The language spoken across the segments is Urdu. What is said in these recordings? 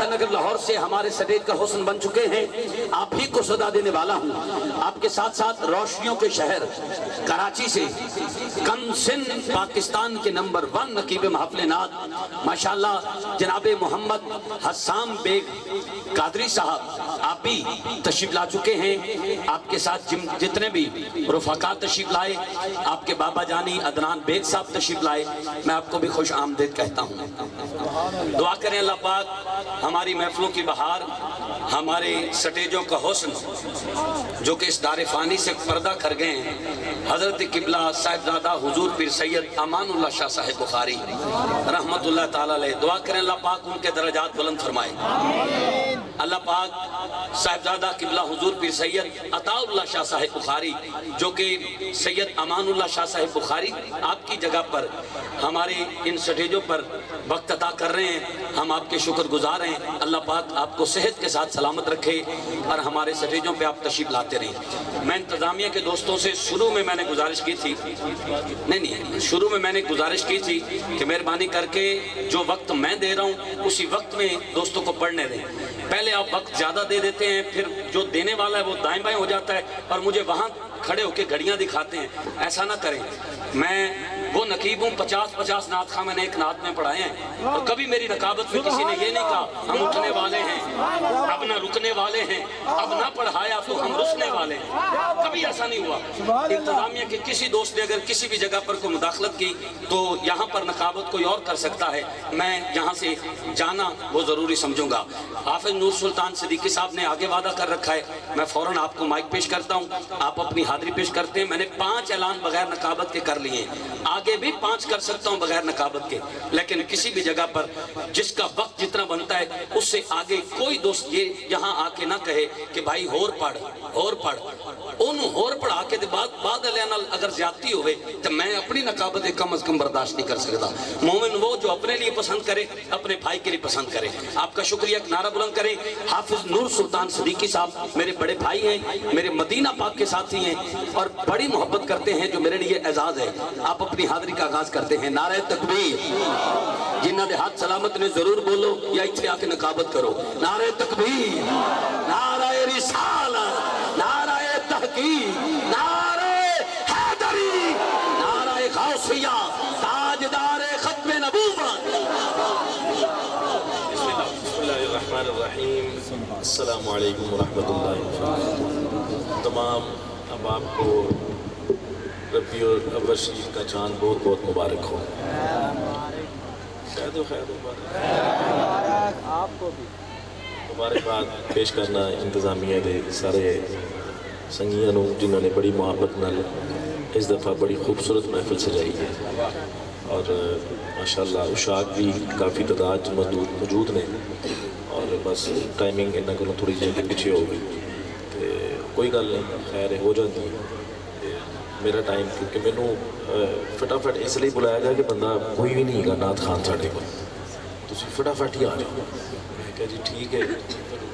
کا نگر لاہور سے ہمارے سٹیج کا حسن بن چکے ہیں. آپ ہی کو صدا دینے والا ہوں. آپ کے ساتھ ساتھ روشنیوں کے شہر کراچی سے کمسن پاکستان کے نمبر 1 نقیب محفل نعت ماشاءاللہ جناب محمد حسام بیگ قادری صاحب آپ بھی تشریف لا چکے ہیں. آپ کے ساتھ جتنے بھی رفقا تشریف لائے, آپ کے بابا جانی عدنان بیگ صاحب تشریف لائے, میں آپ کو بھی خوش آمدید کہتا ہوں. دعا کریں اللہ پاک ہماری محفلوں کی بہار, ہمارے سٹیجوں کا حسن جو کہ اس دار فانی سے پردہ کر گئے ہیں, حضرت قبلہ صاحبزادہ حضور پیر سید امان اللہ شاہ صاحب بخاری رحمت اللہ تعالیٰ علیہ. دعا کریں اللہ پاک ان کے درجات بلند فرمائے. اللہ پاک صاحبزادہ قبلہ حضور پیر سید عطا اللہ شاہ صاحب بخاری جو کہ سید امان اللہ شاہ صاحب بخاری آپ کی جگہ پر ہمارے ان سٹیجوں پر وقت عطا کر رہے ہیں, ہم آپ کے شکر گزار ہیں. اللہ پاک آپ کو صحت کے ساتھ سلامت رکھے اور ہمارے سٹیجوں پہ آپ تشریف لاتے رہیں. میں انتظامیہ کے دوستوں سے شروع میں میں نے گزارش کی تھی شروع میں میں نے گزارش کی تھی کہ مہربانی کر کے جو وقت میں دے رہا ہوں اسی وقت میں دوستوں کو پڑھنے دیں. پہلے آپ وقت زیادہ دے دیتے ہیں, پھر جو دینے والا ہے وہ دائیں بائیں ہو جاتا ہے اور مجھے وہاں کھڑے ہو کے گھڑیاں دکھاتے ہیں. ایسا نہ کریں. میں وہ نقیب ہوں, 50 نعت خواہ میں نے ایک نعت میں پڑھائے ہیں اور کبھی میری رکابت میں کسی نے یہ نہیں کہا ہم اٹھنے والے ہیں اب نہ رکنے والے ہیں, اب نہ پڑھایا تو ہم رسنے والے ہیں. کبھی ایسا نہیں ہوا. انتظامیہ کے کسی دوست نے اگر کسی بھی جگہ پر کوئی مداخلت کی تو یہاں پر نقابت کوئی اور کر سکتا ہے, میں یہاں سے جانا وہ ضروری سمجھوں گا. حافظ نور سلطان صدیقی صاحب نے آگے وعدہ کر رکھا ہے, میں فوراً آپ کو مائک پیش کرتا ہوں, آپ اپنی حاضری پیش کرتے ہیں. میں نے 5 اعلان بغیر نقابت کے کر لیے, آگے بھی 5 کر سکتا ہوں بغیر نقابت کے, لیکن کسی بھی جگہ پر جس کا وقت جتنا بنتا ہے اس سے آگے کوئی دوست یہ یہاں آ کے نہ کہے کہ بھائی ہور پڑھ انہوں ہور پڑھا کے بعد علیہ اگر زیادتی ہوئے تو میں اپنی نقابت کم از کم برداشت نہیں کر سکتا. مومن وہ جو اپنے لیے پسند کرے اپنے بھائی کے لیے پسند کرے. آپ کا شکریہ, ایک نعرہ بلند کریں. حافظ نور سلطان صدیقی صاحب میرے بڑے بھائی ہیں, میرے مدینہ پاک کے ساتھی ہیں اور بڑی محبت کرتے ہیں جو میرے لیے اعزاز ہے. آپ اپنی حاضری کا آغاز کرتے ہیں. نعرہ تکبیر, جنہ دے ہاتھ سلامت نے ضرور بولو یا اتھے آ کے نقابت کرو. نعرہ تکبیر, نعرہ رسالت, نعرہ تحقیق, نعرہ حیدری, نعرہ غوثیہ, تاجدار ختم نبوت. بسم اللہ الرحمن الرحیم. السلام علیکم ورحمۃ اللہ وبرکاتہ. تمام احباب کو ربیع الاول شریف کا چاند بہت بہت مبارک ہو. خیر مبارک آپ کو بھی. مبارکباد پیش کرنا انتظامیہ دے سارے سنگیاں نوں جنہوں نے بڑی محبت نال اس دفعہ بڑی خوبصورت محفل سجائی ہے اور ماشاءاللہ اشاق بھی کافی تعداد موجود نے اور بس ٹائمنگ انہاں کو تھوڑی جی پیچھے ہو گئی تو کوئی گل نہیں, خیر ہو جاتی ہے. میرا ٹائم کیونکہ مینوں فٹافٹ اس لیے بلایا گیا کہ بندہ کوئی بھی نہیں گا نعت خان ساڈے کو, تسی فٹافٹ ہی آ جاؤ. میں کہا جی ٹھیک ہے.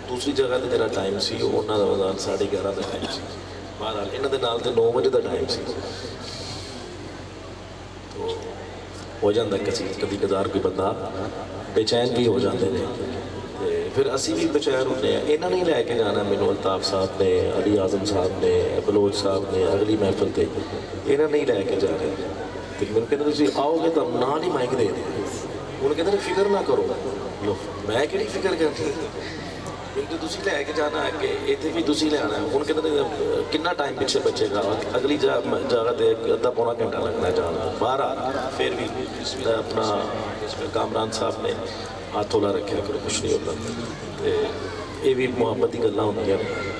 دوسری جگہ تے میرا ٹائم سی انہاں دا 11:30 دا ٹائم سی, بہرحال انہاں دے نال تے 9 بجے دا ٹائم سی تو ہو جاتا کدی کدار کوئی بندہ بے چین بھی ہو جاتے ہیں. پھر اسی بھی بچیر ہوتے ہیں. انہاں نہیں لے کے جانا مینوں الطاف صاحب نے, علی اعظم صاحب نے, بلوچ صاحب نے اگلی محفل تے انہاں نہیں لے کے جا رہے. تو میں کہتے تسی آؤ گے تو نال ہی مائک دے دیں. انہوں کہتے ہیں فکر نہ کرو. لو میں کہڑی فکر کرتی کیونکہ تسی لے کے جانا ہے کہ اتنے بھی تسی لے آنا ہے. انہوں کہتے ہیں کتنا ٹائم پیچھے بچے گا, اگلی جگہ تے ادھا پونا گھنٹہ لگنا ہے جانا. بہرحال پھر بھی اپنا کامران صاحب نے ہاتھ تھولا رکھا کرو, کچھ نہیں ہوتا. یہ بھی محبت کی گلاں ہوندیاں.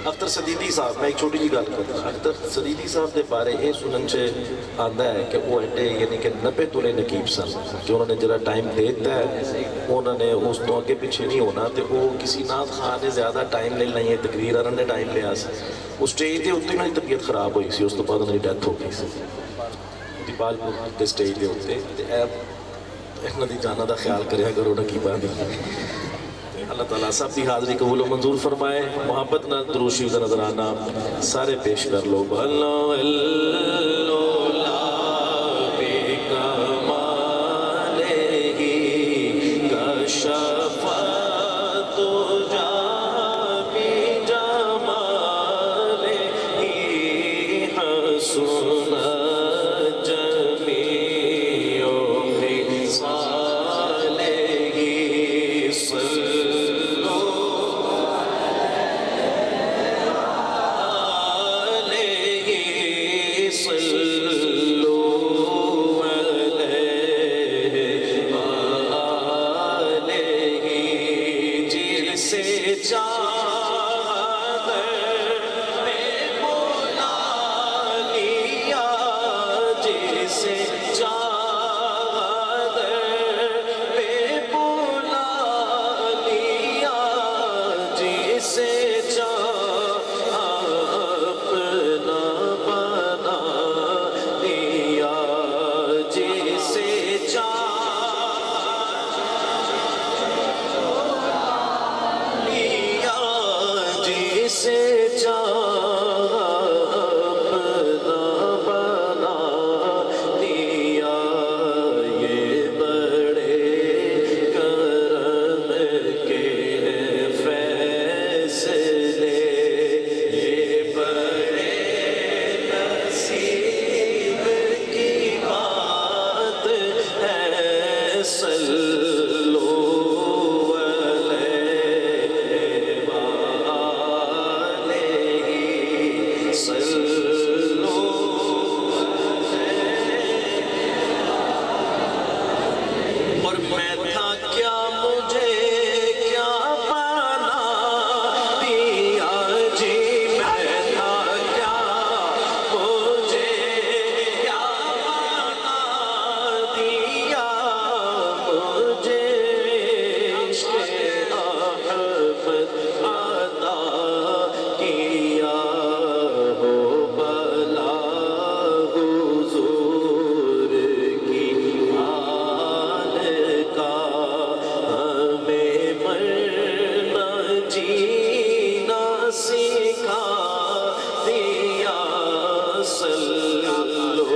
اختر صدیقی صاحب, میں ایک چھوٹی جی گل کرتا. اختر صدیقی صاحب کے بارے یہ سنن چ آتا ہے کہ وہ ایڈے یعنی کہ 90 تولے نقیب سن کہ انہوں نے جڑا ٹائم دیتا ہے انہوں نے اس تو اگے پیچھے نہیں ہونا. تو وہ کسی نعت خان نے زیادہ ٹائم لے لیں, تقریر انہوں نے ٹائم لیا سی. اس اسٹیج کے اتنے انہوں کی طبیعت خراب ہوئی سی, اس تو بعد انہوں کی ڈیتھ ہو گئی سی دیپال پور کے اسٹیج کے اتنے. انہوں دی جانا دا خیال کریا کرو نقیباں دی. اللہ تعالیٰ سب کی حاضری قبول و منظور فرمائے. محبت نہ درود شریف کا نظرانہ سارے پیش کر لو. شفاعت جیسے چادر میں بلا لیا جیسے چادر میں بلا لیا جیسے اپنا بنا لیا جیسے جیسے اپنا بنا لیا یہ بڑے کرم کے فیصلے یہ بڑے نصیب کی بات ہے صلو اور میں تھا کیا مجھے کیا بنا دیا جی میں تھا کیا مجھے کیا بنا دیا مجھے عشق احمد عطا کیا ہو بلا حضور کی حال کا ہمیں مرنا جینا سکھا دیا صلو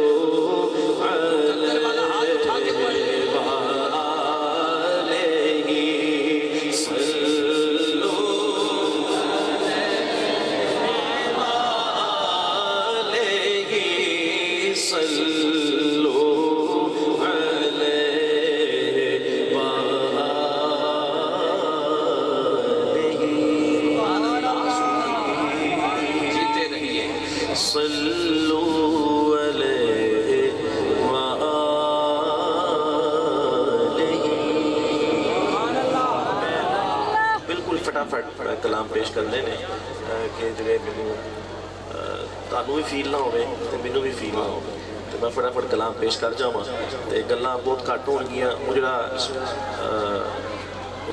علیہ وآلہ صلو علیہ صلو جیتے رہیے صلو علیہ وآلہ بالکل فٹافٹ کلام پیش کرنے نے کہ جڑے مینوں تانوں بھی فیل نہ ہوئے تے مینوں بھی فیل نہ ہوئے تے میں فٹافٹ کلام پیش کر جاواں تے گلاں بہت گھٹ ہون گیاں وہ جڑا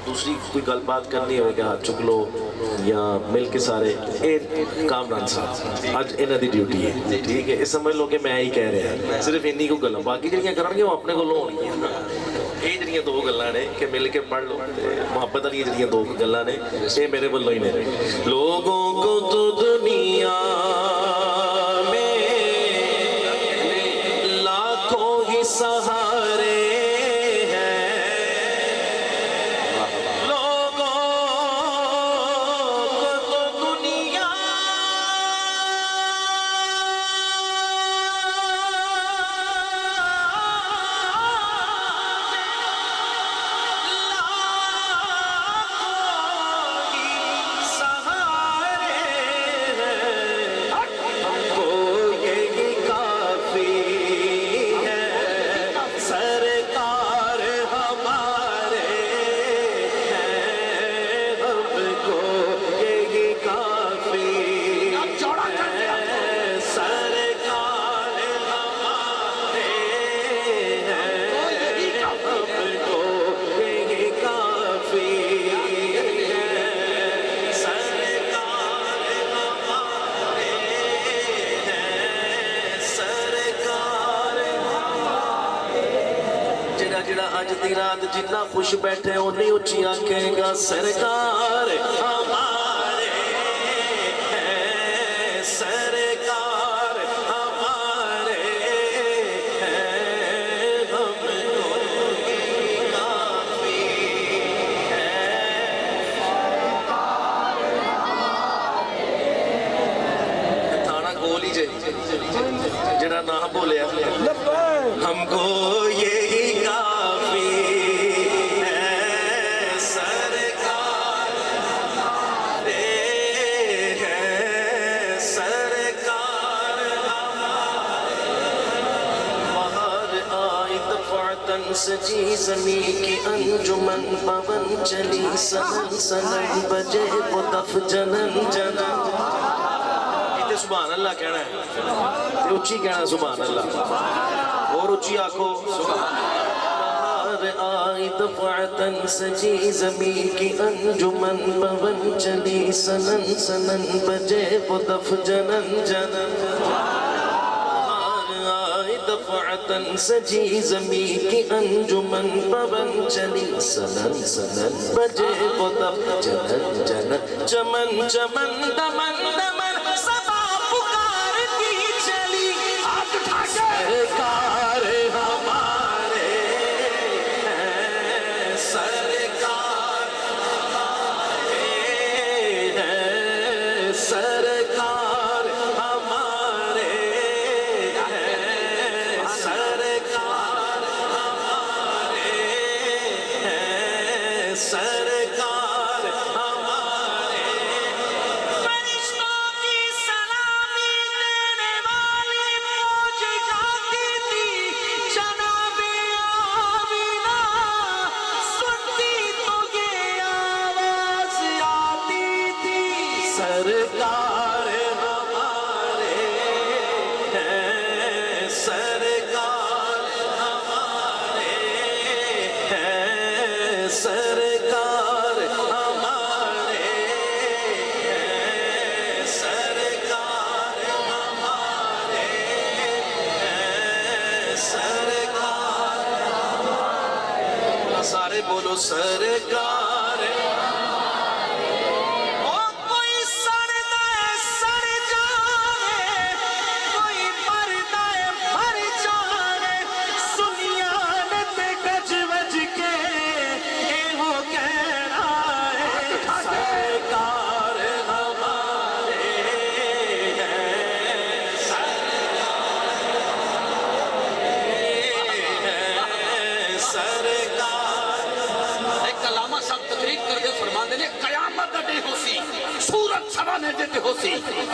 دوسری کوئی گل بات کرنی ہوئے کہ ہاتھ چک لو یا مل کے سارے اے کامران صاحب اج انہاں دی ڈیوٹی ہے ٹھیک ہے اس سمجھ لو کہ میں ہی کہہ رہا صرف انی کو گلاں باقی جڑیاں کرن گے وہ اپنے کولوں ہون گیاں یہ جڑیاں دو گلاں نے کہ مل کے پڑھ لو محبت والی جڑیاں دو گلاں نے یہ میرے والوں ہی نے لوگوں کو تو دنیا میں لاکھوں ہی سہارے جڑا اج دی رات جتنا خوش بیٹھے اونی اچھی آنکھیں گا سرکار ہمارے ہیں سرکار ہمارے ہیں ہم کو کافی ہے تھانا کول ہی جڑا نہ بولیا ہم کو یہی کافی ہے سرکار ہمارے ہیں سرکار ہمارے باہر آئی دفعتن سے سجی زمین کی انجمن پون چلی سنن سنن بجے پتف جنن جنن یہ سبحان اللہ کہنا ہے یہ اچھی کہنا ہے سبحان اللہ اور اچھی آنکھو آئی دفعتن سجی زمین کی انجمن پون چلی سنن سنن بجے پتف جنن جنن آئی دفعتن سجی زمین کی انجمن پون چلی سنن سنن بجے پتف جنن جنن چمن چمن دمن دمن سبا پکارتی چلی ہاتھ اٹھا کے سرکار ہمارے سرکار ہمارے ہیں سرکار ہمارے ہیں سرکار ہمارے فرشتوں کی سلامی دینے والی موج گاتی تھی جناب آمینہ سنتی تو یہ آواز آتی تھی سرکار ہمارے ہیں سرکار ہمارے ہیں سرکار ہمارے ہیں سرکار ہمارے ہیں سرکار سارے بولو سرکار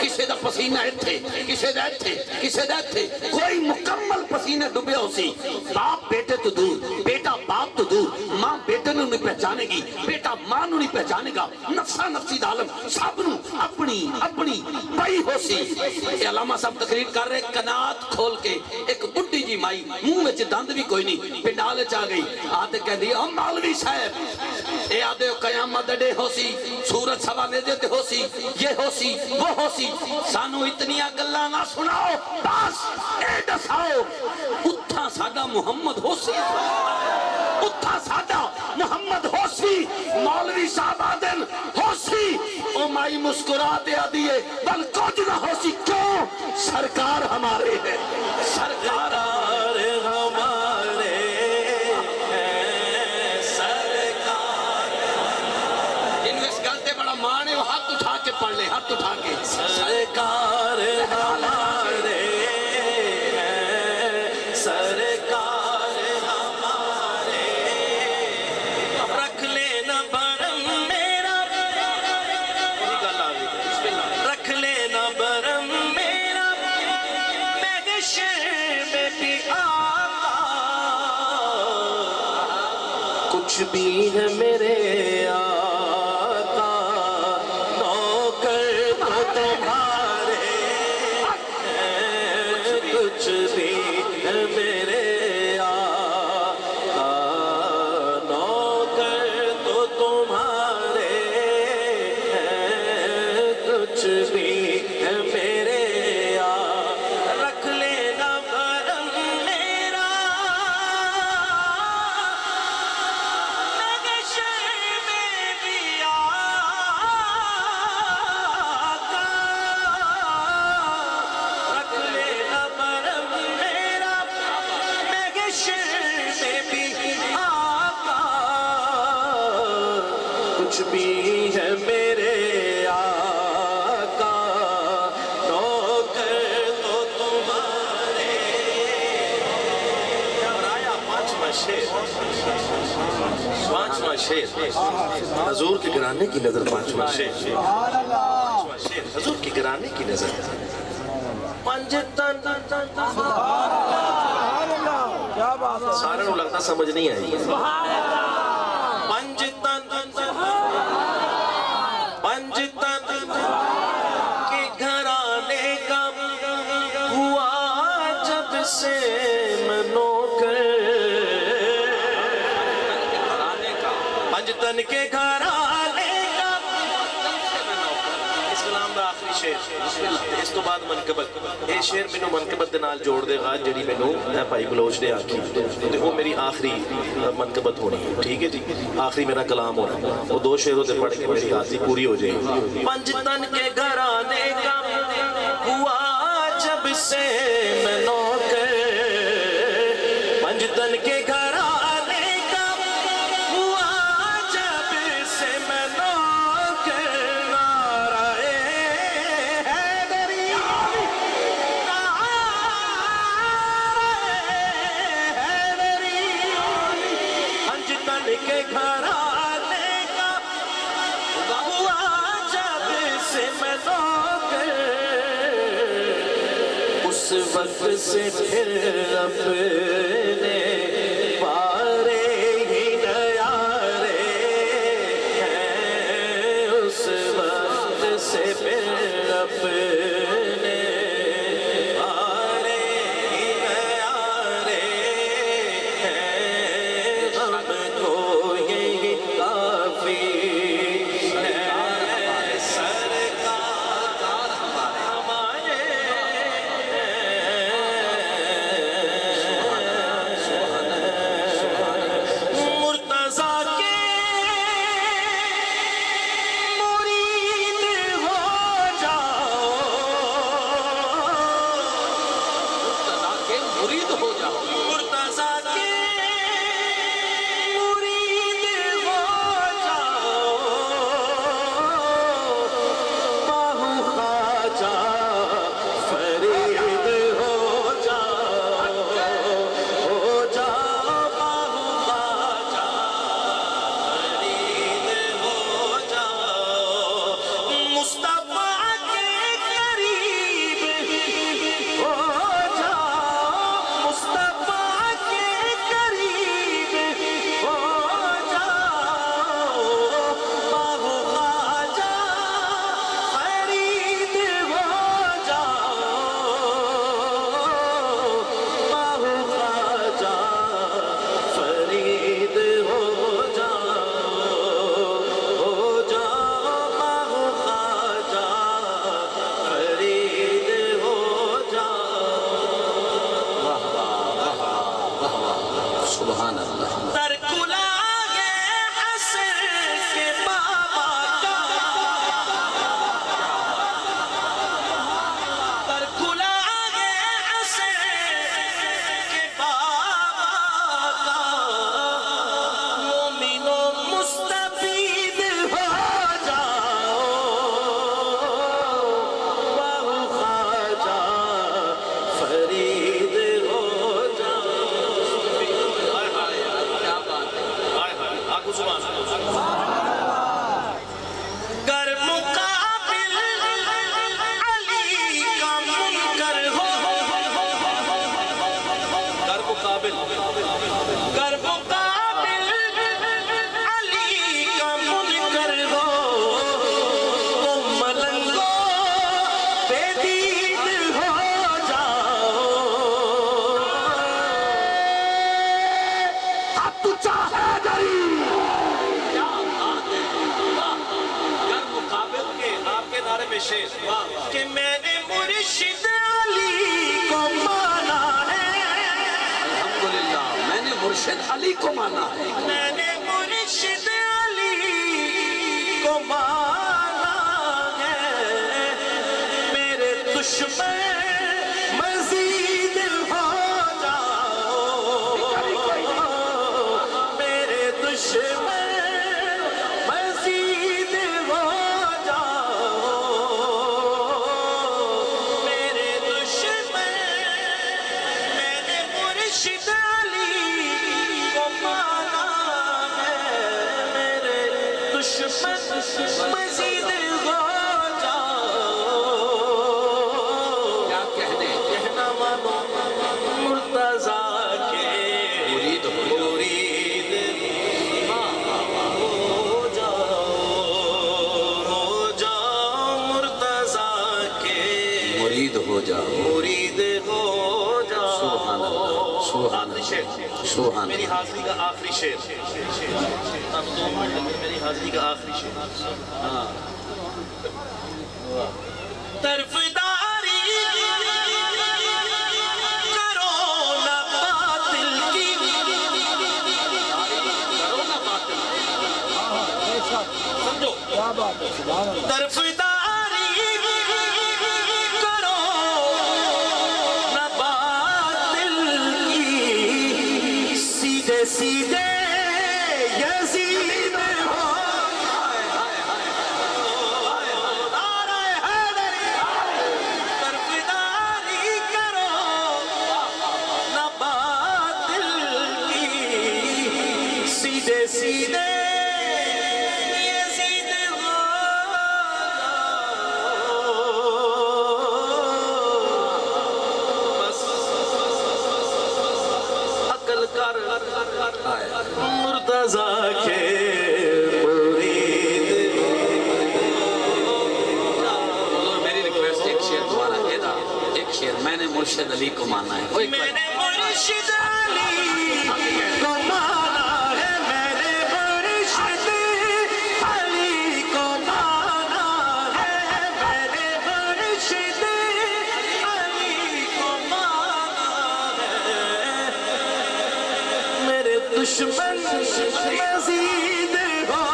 کسے دا پسینہ اتھے کسے دا اتھے کسے دا اتھے کوئی مکمل پسینہ ڈبے ہو سی باپ بیٹے تو دور بیٹا باپ تو دور ماں بیٹے نے انہیں پہچانے گی بیٹا ماں نے انہیں پہچانے گا نفسا نفسی دالم سب نو اپنی اپنی پائی ہو سی یہ علامہ صاحب تقریر کر رہے کنات کھول کے ایک بڑی جی مائی منہ میں دند بھی کوئی نہیں پنڈالے چاہ گئی آتے کہہ دی ہم مولوی صاحب اے آدھے قیامت ڈے ہو سی سورج سوا میں دیتے ہو سی یہ ہو سی وہ ہو سی سانو اتنی گلاں نہ سناؤ بس اے دساؤ اتھا ساڈا محمد ہو سی اتھا ساڈا محمد ہو سی مولوی صاحب آدن ہو سی او مائی مسکراتے آدھیے بل کچھ نہ ہو سی کیوں سرکار ہمارے ہیں سرکار ہمارے ہیں سرکار جن میں اس گلتے بڑا مانے وہ ہاتھ اٹھا کے پڑھ لے ہاتھ اٹھا کے سرکار ہمارے ہیں سرکار ہمارے رکھ لینا برم میرا رکھ لینا برم میرا میرے شہر میں بھی آقا کچھ بھی ہے میرے کچھ بھی ہے میرے آقا نوکر تو تمہارے پانچواں شیر حضور کے گرانے کی نظر پانچواں شیر حضور کے گرانے کی نظر پنجتن سارے نو لگتا سمجھ نہیں آئی. پنج تن کے گھرانے کا ہوا جب سے میں نوکر. پنج تن کے گھرانے کا اس کلام دا آخری شعر اس تو بعد منقبت. یہ شعر میں منقبت دے نال جوڑ دے گا جڑی میں بھائی بلوچ نے آکھی تے وہ میری آخری منقبت ہونی ہے. ٹھیک ہے جی, آخری میرا کلام ہونا. وہ دو شعروں سے پڑھ کے میری حاضری پوری ہو جائے گی. پنج تن کے گھرانے کا ہوا جب سے میں نوکر. پنج تن کے گھرانے کا ہوا جب سے میں نوکر. نعرہ حیدری پنج تن کے گھرانے کا ہوا جب سے میں نوکر. اس وقت سے پھر اپنے پارے ہی نیارے ہیں. اس وقت سے پھر اپنے پارے ہی نیارے ہیں. ہم کو یہی کافی ہے سرکار ہمارے. مرتضیٰ کے مرید ہو جاؤ. کے مرید ہو جاؤ. مرتضیٰ کے مرید ہو جاؤ. باہو خواجہ فرید ہو جاؤ. ہو جاؤ باہو خواجہ فرید ہو جاؤ. مصطفیٰ کے قریب ہو جاؤ. مصطفیٰ کے قریب ہو جاؤ. باہو خواجہ فرید ہو جاؤ. باہو خواجہ فرید ہو جاؤ. ہو جاؤ باہو خواجہ فرید ہو جاؤ. سبحان اللہ. در کلائے حسن کے بابا کا در کلائے حسن کے بابا کا مومنوں مستفید ہو جاؤ. باہو خواجہ فرید ہو جاؤ. گر مقابل علی کا منکر ہو. گر مقابل علی کا منکر ہو. تم ملنگو بے دید ہو جاؤ. اب تو چاہے دری مقابل کے آپ کے نعرے میں شعر کہ میں نے مرشد علی کو مانا ہے. الحمدللہ میں نے مرشد علی کو مانا ہے. میں نے مرشد علی کو مانا ہے. میرے دشمن مزید ہو جاؤ. میرے دشمن مزید ہو جاؤ. میرے دشمن میں نے مرشد علی کو مانا ہے. میرے دشمن مزید ہو جاؤ. آخری شعر سبحان میری حاضری کا آخری شعر میری حاضری کا آخری شعر طرفداری کرو نہ باطل کی کرو نہ باطل سمجھو طرفداری کرو نہ باطل کی سیدھے سیدھے یزید ہو طرفداری کرو نہ باطل کی سیدھے سیدھے مرتضیٰ کے مرید میری ریکویسٹ ایک شعر دوبارہ ادا ایک شعر میں نے مرشد علی کو مانا ہے میں نے مرشد علی کو مانا ہے میں نے مرشد علی کو مانا ہے میں نے مرشد علی کو مانا ہے میرے دشمن مزید ہو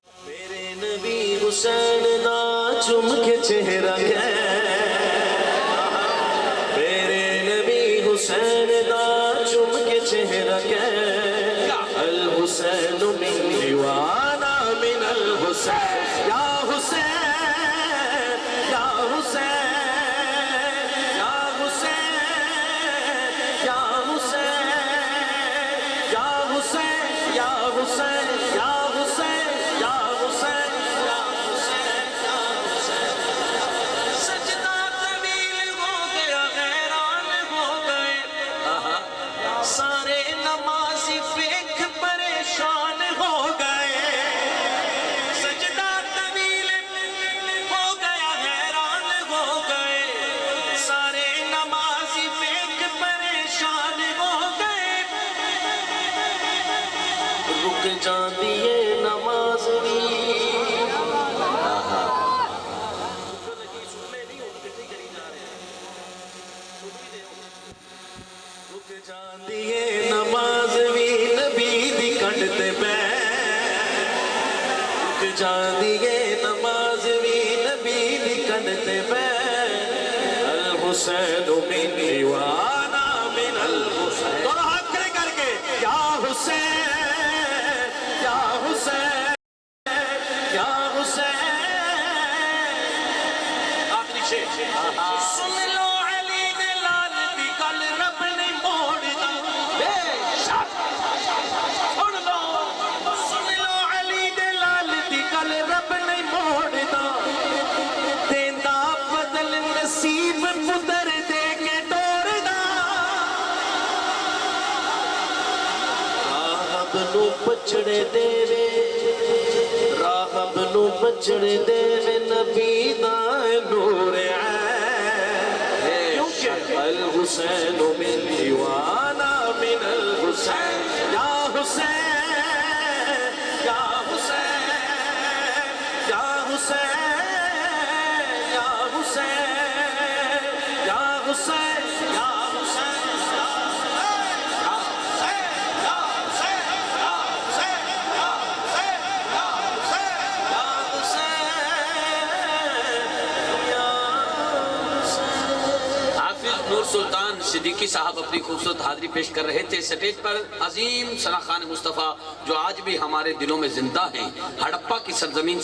میرے نبی حسین نا چم کے چہرہ ہے میرے نبی حسین نا چم کے چہرہ ہے الحسین من دیوانا من الحسین یا حسین یا حسین یا حسین یا حسین یا حسین یا حسین یا حسین یا حسین یا حسین یا حسین سجدہ طویل ہو گیا حیران ہو گئے سارے نمازی فیک پریشان ہو گئے سجدہ طویل ہو گیا حیران ہو گئے سارے نمازی فیک پریشان ہو گئے رک جاتی ہے نماز بھی رک جاتی ہے نماز بھی نبی دی کنڈتے پہ رک جاتی ہے نماز بھی نبی دی کنڈتے پہ الحسین من دیوانا من الحسین دونوں ہاتھ کھڑے کر کے یا حسین یا حسین یا حسین آخری شعر سن لو علی نے لال دی کل رب نے موڑ دی بے شک سن لو علی نے لال دی کل رب نے موڑ دا دیندہ بدل نصیب پتر دے کے توڑ دا راہب نو بچڑے دے وے راہب نو بچڑے دے وے نبی دا نور عین الحسین من دیوانا من الحسین یا حسین یا حسین یا حسین یا حسین یا حسین یا حسین نور سلطان صدیقی صاحب اپنی خوبصورت حاضری پیش کر رہے تھے سٹیج پر عظیم ثنا خان مصطفیٰ جو آج بھی ہمارے دلوں میں زندہ ہیں ہڑپا کی سرزمین سے